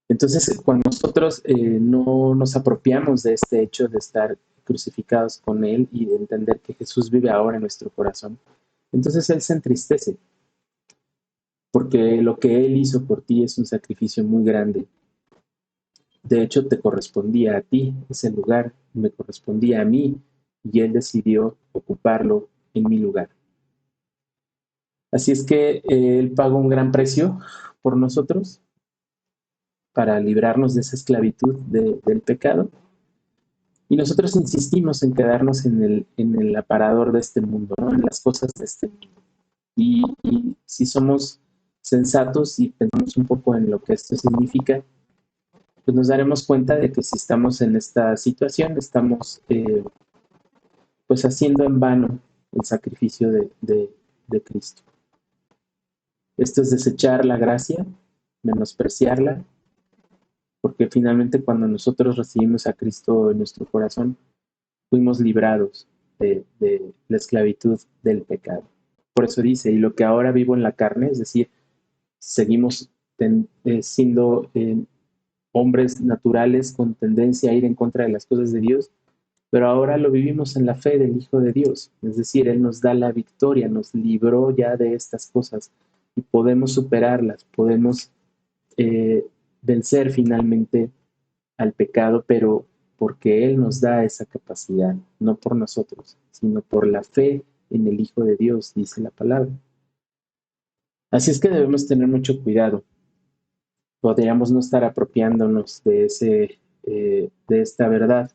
Speaker 1: Entonces, cuando nosotros no nos apropiamos de este hecho de estar crucificados con Él y de entender que Jesús vive ahora en nuestro corazón, entonces Él se entristece, porque lo que Él hizo por ti es un sacrificio muy grande. De hecho, te correspondía a ti ese lugar, me correspondía a mí, y Él decidió ocuparlo en mi lugar. Así es que Él pagó un gran precio por nosotros para librarnos de esa esclavitud del pecado. Y nosotros insistimos en quedarnos en el aparador de este mundo, ¿no? En las cosas de este mundo. Y si somos sensatos y pensamos un poco en lo que esto significa, pues nos daremos cuenta de que si estamos en esta situación, estamos pues haciendo en vano el sacrificio de Cristo. Esto es desechar la gracia, menospreciarla, porque finalmente cuando nosotros recibimos a Cristo en nuestro corazón, fuimos librados de la esclavitud del pecado. Por eso dice, y lo que ahora vivo en la carne, es decir, seguimos siendo hombres naturales con tendencia a ir en contra de las cosas de Dios, pero ahora lo vivimos en la fe del Hijo de Dios, es decir, Él nos da la victoria, nos libró ya de estas cosas y podemos superarlas, podemos vencer finalmente al pecado, pero porque Él nos da esa capacidad, no por nosotros, sino por la fe en el Hijo de Dios, dice la palabra. Así es que debemos tener mucho cuidado. Podríamos no estar apropiándonos de esta verdad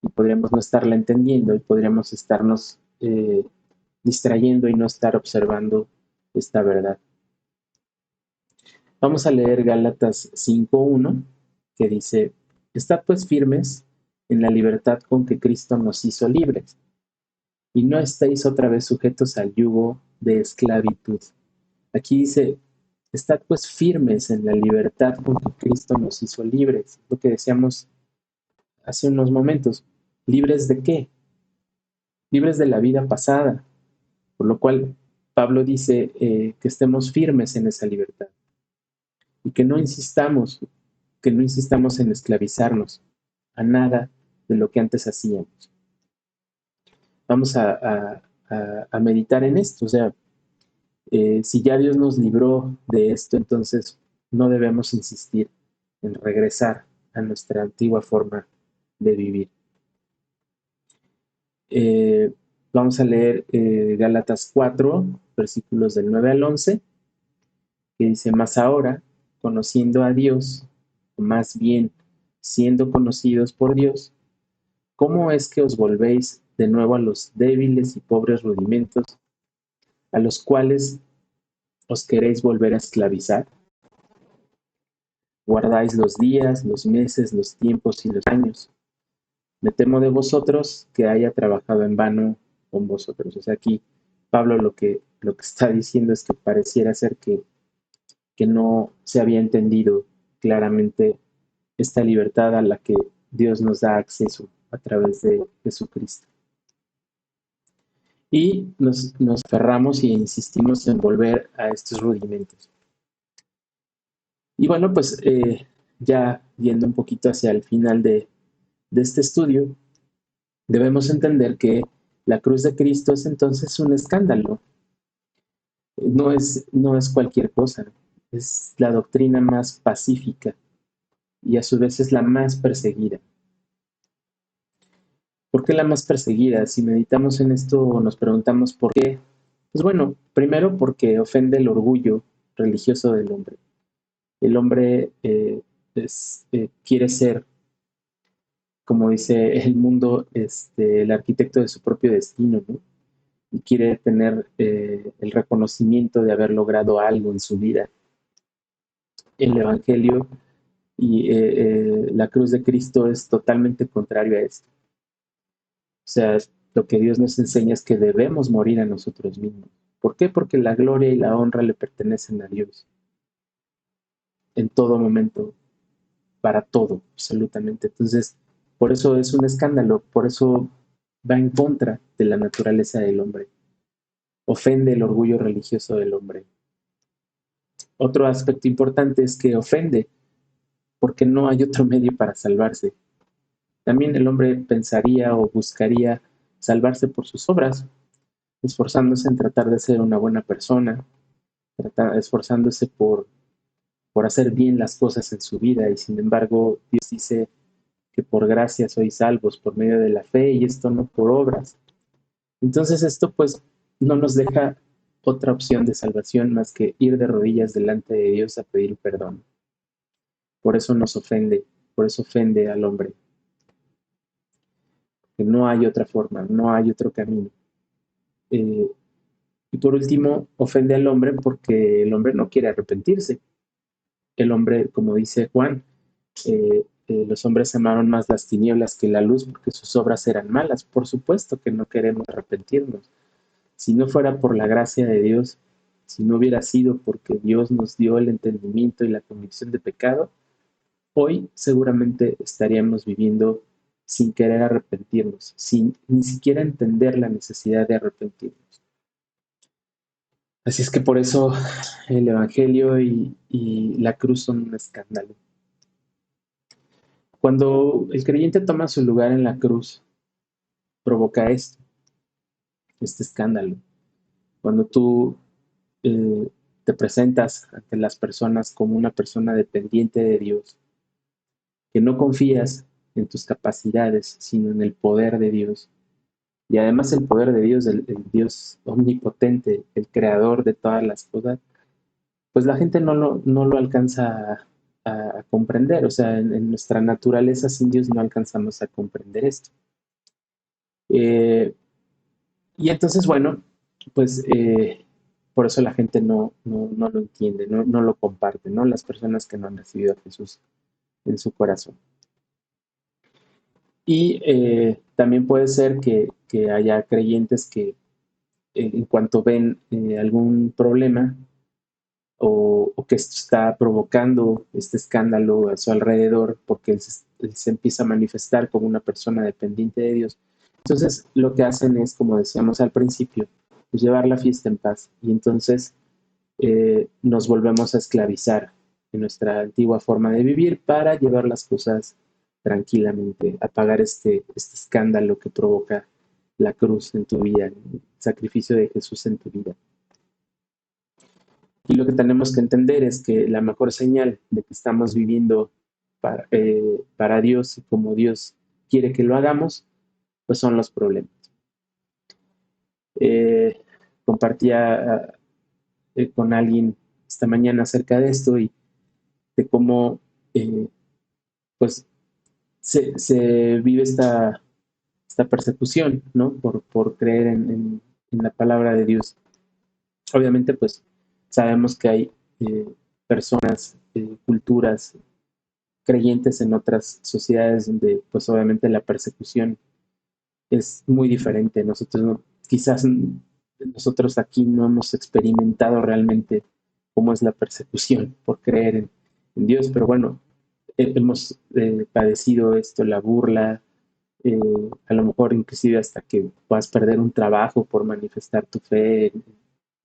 Speaker 1: y podríamos no estarla entendiendo y podríamos estarnos distrayendo y no estar observando esta verdad. Vamos a leer Gálatas 5:1, que dice: Estad pues firmes en la libertad con que Cristo nos hizo libres, y no estéis otra vez sujetos al yugo de esclavitud. Aquí dice: Estad pues firmes en la libertad con que Cristo nos hizo libres. Lo que decíamos hace unos momentos. ¿Libres de qué? Libres de la vida pasada. Por lo cual Pablo dice que estemos firmes en esa libertad y que no insistamos en esclavizarnos a nada de lo que antes hacíamos. Vamos a meditar en esto. O sea, si ya Dios nos libró de esto, entonces no debemos insistir en regresar a nuestra antigua forma de vivir. Vamos a leer Gálatas 4, versículos del 9 al 11, que dice: Mas ahora, conociendo a Dios, o más bien siendo conocidos por Dios, ¿cómo es que os volvéis de nuevo a los débiles y pobres rudimentos a los cuales os queréis volver a esclavizar? Guardáis los días, los meses, los tiempos y los años. Me temo de vosotros que haya trabajado en vano con vosotros. O sea, aquí Pablo lo que está diciendo es que pareciera ser que no se había entendido claramente esta libertad a la que Dios nos da acceso a través de Jesucristo. Y nos aferramos y insistimos en volver a estos rudimentos. Y bueno, pues ya yendo un poquito hacia el final de este estudio, debemos entender que la cruz de Cristo es entonces un escándalo. No es cualquier cosa, es la doctrina más pacífica y a su vez es la más perseguida. ¿Por qué la más perseguida? Si meditamos en esto, nos preguntamos por qué. Pues bueno, primero porque ofende el orgullo religioso del hombre. El hombre quiere ser, como dice el mundo, el arquitecto de su propio destino, ¿no? Y quiere tener el reconocimiento de haber logrado algo en su vida. El Evangelio y la cruz de Cristo es totalmente contrario a esto. O sea, lo que Dios nos enseña es que debemos morir a nosotros mismos. ¿Por qué? Porque la gloria y la honra le pertenecen a Dios en todo momento, para todo, absolutamente. Entonces, por eso es un escándalo, por eso va en contra de la naturaleza del hombre, ofende el orgullo religioso del hombre. Otro aspecto importante es que ofende porque no hay otro medio para salvarse. También el hombre pensaría o buscaría salvarse por sus obras, esforzándose en tratar de ser una buena persona, esforzándose por hacer bien las cosas en su vida, y sin embargo Dios dice que por gracia sois salvos por medio de la fe, y esto no por obras. Entonces esto pues no nos deja otra opción de salvación más que ir de rodillas delante de Dios a pedir perdón. Por eso nos ofende, por eso ofende al hombre. Que no hay otra forma, no hay otro camino. Y por último, ofende al hombre porque el hombre no quiere arrepentirse. El hombre, como dice Juan, los hombres amaron más las tinieblas que la luz porque sus obras eran malas. Por supuesto que no queremos arrepentirnos. Si no fuera por la gracia de Dios, si no hubiera sido porque Dios nos dio el entendimiento y la convicción de pecado, hoy seguramente estaríamos viviendo sin querer arrepentirnos, sin ni siquiera entender la necesidad de arrepentirnos. Así es que por eso el Evangelio y la cruz son un escándalo. Cuando el creyente toma su lugar en la cruz, provoca este escándalo. Cuando tú te presentas ante las personas como una persona dependiente de Dios, que no confías en tus capacidades, sino en el poder de Dios. Y además el poder de Dios, el Dios omnipotente, el creador de todas las cosas, pues la gente no lo alcanza a comprender. O sea, en nuestra naturaleza sin Dios no alcanzamos a comprender esto. Eh, y entonces, bueno, pues por eso la gente no lo entiende, no lo comparte, ¿no? Las personas que no han recibido a Jesús en su corazón. Y también puede ser que haya creyentes que en cuanto ven algún problema o que esto está provocando este escándalo a su alrededor porque él se empieza a manifestar como una persona dependiente de Dios. Entonces lo que hacen es, como decíamos al principio, pues llevar la fiesta en paz y entonces nos volvemos a esclavizar en nuestra antigua forma de vivir para llevar las cosas tranquilamente, apagar este escándalo que provoca la cruz en tu vida, el sacrificio de Jesús en tu vida. Y lo que tenemos que entender es que la mejor señal de que estamos viviendo para Dios y como Dios quiere que lo hagamos, pues son los problemas. Eh, compartía con alguien esta mañana acerca de esto y de cómo eh, pues se vive esta persecución, ¿no? Por creer en la palabra de Dios. Obviamente, pues sabemos que hay personas, culturas, creyentes en otras sociedades donde pues obviamente la persecución es muy diferente. Quizás nosotros aquí no hemos experimentado realmente cómo es la persecución por creer en Dios, pero bueno, hemos padecido esto, la burla, eh, a lo mejor inclusive hasta que puedas perder un trabajo por manifestar tu fe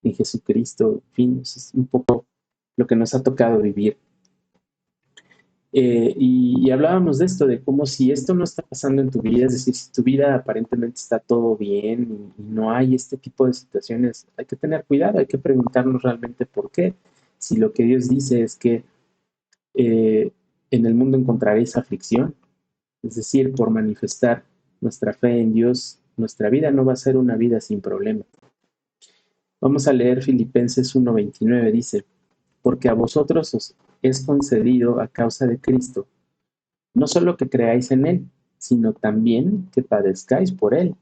Speaker 1: en Jesucristo, en fin, eso es un poco lo que nos ha tocado vivir. Y hablábamos de esto, de cómo si esto no está pasando en tu vida, es decir, si tu vida aparentemente está todo bien y no hay este tipo de situaciones, hay que tener cuidado, hay que preguntarnos realmente por qué. Si lo que Dios dice es que eh, en el mundo encontraréis aflicción, es decir, por manifestar nuestra fe en Dios, nuestra vida no va a ser una vida sin problemas. Vamos a leer Filipenses 1:29, dice, porque a vosotros os es concedido a causa de Cristo no solo que creáis en Él, sino también que padezcáis por Él.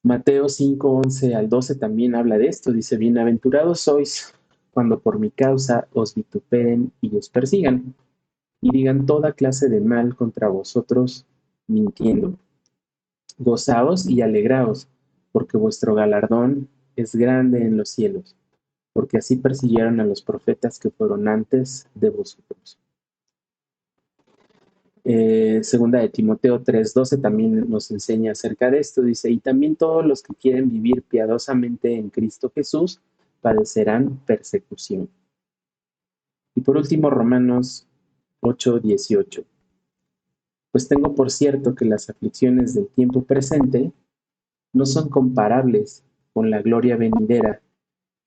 Speaker 1: Mateo 5:11 al 12 también habla de esto. Dice, bienaventurados sois cuando por mi causa os vituperen y os persigan, y digan toda clase de mal contra vosotros, mintiendo. Gozaos y alegraos, porque vuestro galardón es grande en los cielos, porque así persiguieron a los profetas que fueron antes de vosotros. Segunda de Timoteo 3:12 también nos enseña acerca de esto. Dice, y también todos los que quieren vivir piadosamente en Cristo Jesús padecerán persecución. Y por último, Romanos 8:18. Pues tengo por cierto que las aflicciones del tiempo presente no son comparables con la gloria venidera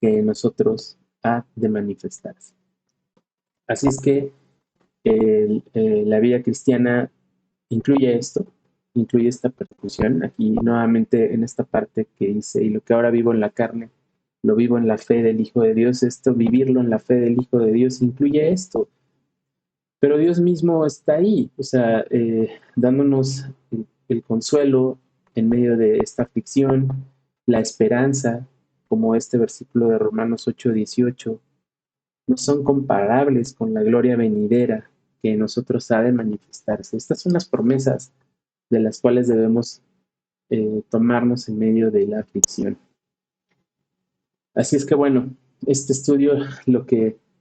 Speaker 1: que en nosotros ha de manifestarse. Así es que la vida cristiana incluye esto, incluye esta persecución. Aquí nuevamente en esta parte que dice, y lo que ahora vivo en la carne, lo vivo en la fe del Hijo de Dios. Esto, vivirlo en la fe del Hijo de Dios, incluye esto. Pero Dios mismo está ahí, o sea, dándonos el consuelo en medio de esta aflicción, la esperanza, como este versículo de Romanos 8:18, no son comparables con la gloria venidera que en nosotros ha de manifestarse. Estas son las promesas de las cuales debemos tomarnos en medio de la aflicción. Así es que bueno, este estudio,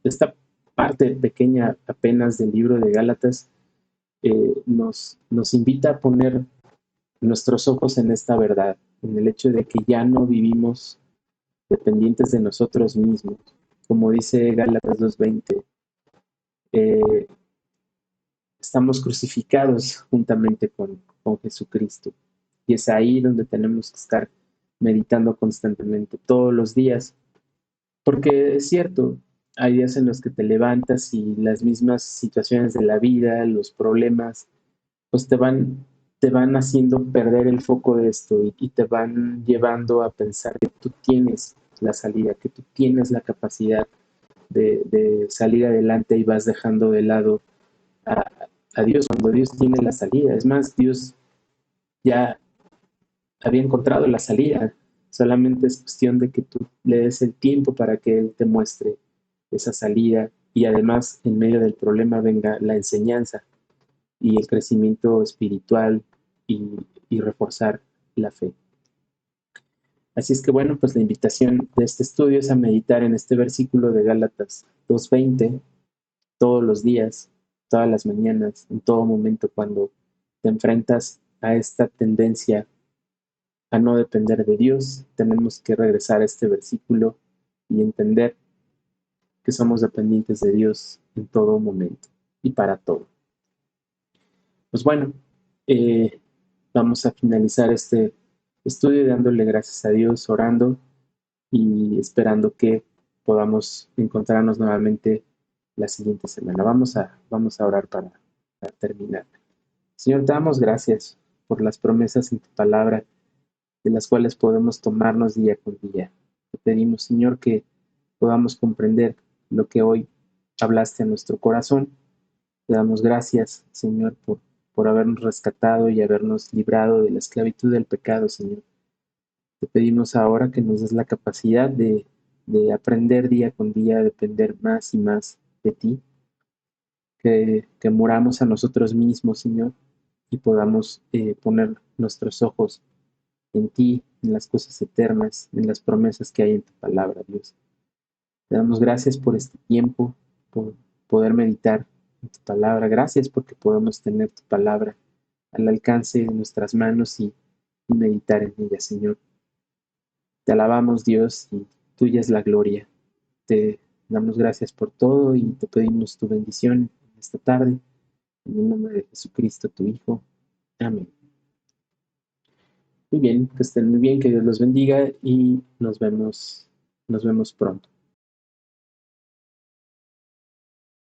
Speaker 1: esta parte pequeña apenas del libro de Gálatas, nos invita a poner nuestros ojos en esta verdad, en el hecho de que ya no vivimos dependientes de nosotros mismos. Como dice Gálatas 2:20, eh, estamos crucificados juntamente con Jesucristo. Y es ahí donde tenemos que estar meditando constantemente, todos los días. Porque es cierto, hay días en los que te levantas y las mismas situaciones de la vida, los problemas, pues te van haciendo perder el foco de esto y te van llevando a pensar que tú tienes la salida, que tú tienes la capacidad de salir adelante y vas dejando de lado a, a Dios cuando Dios tiene la salida. Es más, Dios ya había encontrado la salida. Solamente es cuestión de que tú le des el tiempo para que Él te muestre esa salida y además en medio del problema venga la enseñanza y el crecimiento espiritual y, y reforzar la fe. Así es que bueno, pues la invitación de este estudio es a meditar en este versículo de Gálatas 2:20 todos los días, todas las mañanas, en todo momento cuando te enfrentas a esta tendencia a no depender de Dios, tenemos que regresar a este versículo y entender que somos dependientes de Dios en todo momento y para todo. Pues bueno, eh, vamos a finalizar este estudio dándole gracias a Dios, orando y esperando que podamos encontrarnos nuevamente la siguiente semana. Vamos a orar para terminar. Señor, te damos gracias por las promesas en tu palabra, de las cuales podemos tomarnos día con día. Te pedimos, Señor, que podamos comprender lo que hoy hablaste a nuestro corazón. Te damos gracias, Señor, por habernos rescatado y habernos librado de la esclavitud del pecado, Señor. Te pedimos ahora que nos des la capacidad de aprender día con día a depender más y más de ti, que muramos a nosotros mismos, Señor, y podamos poner nuestros ojos en ti, en las cosas eternas, en las promesas que hay en tu palabra, Dios. Te damos gracias por este tiempo, por poder meditar en tu palabra. Gracias porque podemos tener tu palabra al alcance de nuestras manos y meditar en ella, Señor. Te alabamos, Dios, y tuya es la gloria. Te damos gracias por todo y te pedimos tu bendición esta tarde. En el nombre de Jesucristo, tu Hijo. Amén. Muy bien, que estén muy bien, que Dios los bendiga y nos vemos pronto.